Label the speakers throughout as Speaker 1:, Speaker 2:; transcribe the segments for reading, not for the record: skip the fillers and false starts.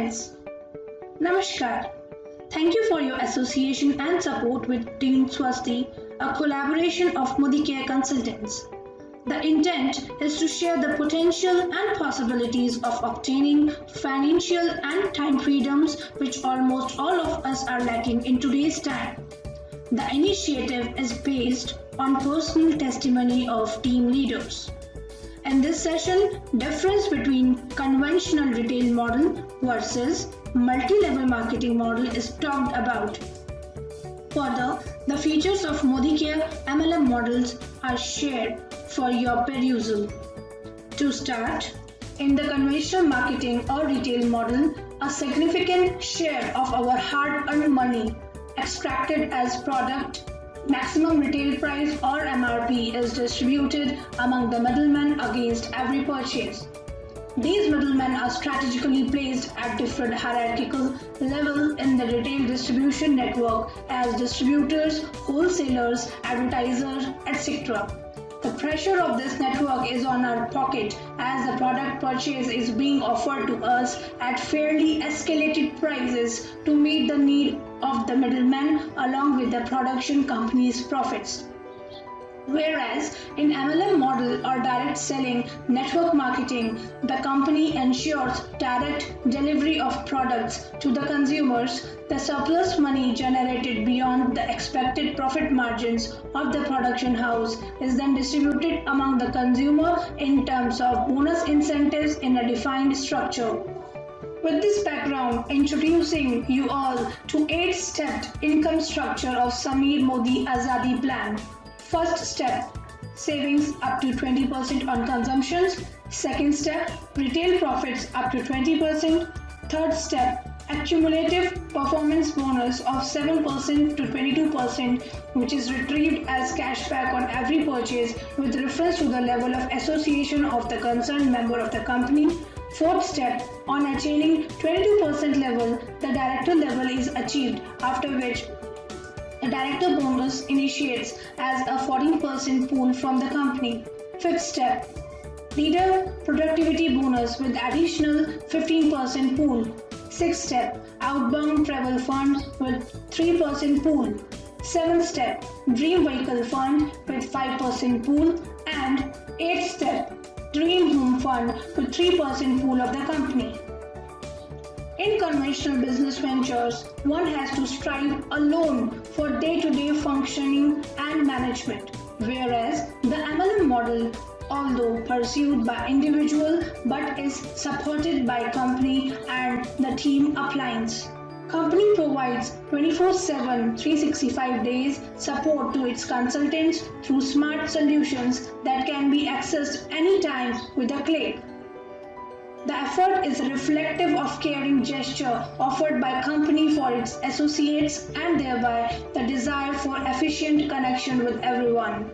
Speaker 1: Friends, Namaskar. Thank you for your association and support with Team Swasti, a collaboration of Modicare consultants. The intent is to share the potential and possibilities of obtaining financial and time freedoms which almost all of us are lacking in today's time. The initiative is based on personal testimony of team leaders. In this session, difference between conventional retail model versus multi-level marketing model is talked about. Further, the features of Modicare MLM models are shared for your perusal. To start, in the conventional marketing or retail model, a significant share of our hard-earned money extracted as product maximum retail price or MRP is distributed among the middlemen against every purchase. These middlemen are strategically placed at different hierarchical levels in the retail distribution network as distributors, wholesalers, advertisers, etc. The pressure of this network is on our pocket as the product purchase is being offered to us at fairly escalated prices to meet the need of the middleman along with the production company's profits. Whereas in MLM model or direct selling network marketing, the company ensures direct delivery of products to the consumers. The surplus money generated beyond the expected profit margins of the production house is then distributed among the consumer in terms of bonus incentives in a defined structure. With this background, introducing you all to 8-stepped income structure of Sameer Modi Azadi plan. First step, savings up to 20% on consumptions. Second step, retail profits up to 20%. Third step, accumulative performance bonus of 7% to 22%, which is retrieved as cashback on every purchase with reference to the level of association of the concerned member of the company. Fourth step, on attaining 22% level, the director level is achieved, after which the director bonus initiates as a 14% pool from the company. Fifth step, leader productivity bonus with additional 15% pool. Sixth step, outbound travel fund with 3% pool. Seventh step, dream vehicle fund with 5% pool. And eighth step, dream home fund with 3% pool of the company. In conventional business ventures, one has to strive alone for day-to-day functioning and management, whereas the MLM model, although pursued by individual but is supported by company and the team uplines. Company provides 24/7, 365 days support to its consultants through smart solutions that can be accessed anytime with a click. The effort is reflective of caring gesture offered by company for its associates and thereby the desire for efficient connection with everyone.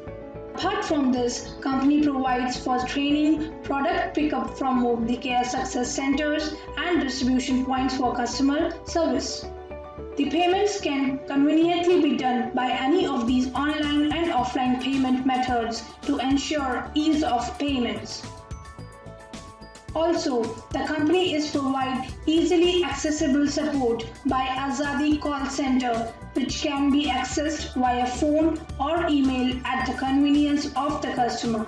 Speaker 1: Apart from this, company provides for training, product pickup from Modicare success centers and distribution points for customer service. The payments can conveniently be done by any of these online and offline payment methods to ensure ease of payments. Also, the company is provide easily accessible support by Azadi call center, which can be accessed via phone or email at the convenience of the customer.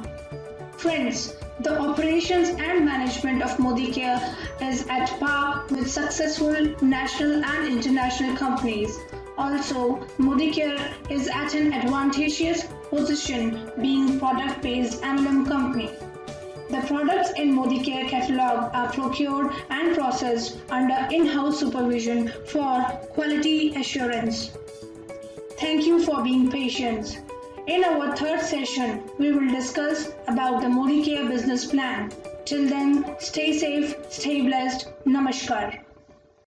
Speaker 1: Friends, the operations and management of Modicare is at par with successful national and international companies. Also, Modicare is at an advantageous position being product-based MLM company. The products in Modicare catalog are procured and processed under in-house supervision for quality assurance. Thank you for being patient. In our third session, we will discuss about the Modicare business plan. Till then, stay safe, stay blessed. Namaskar.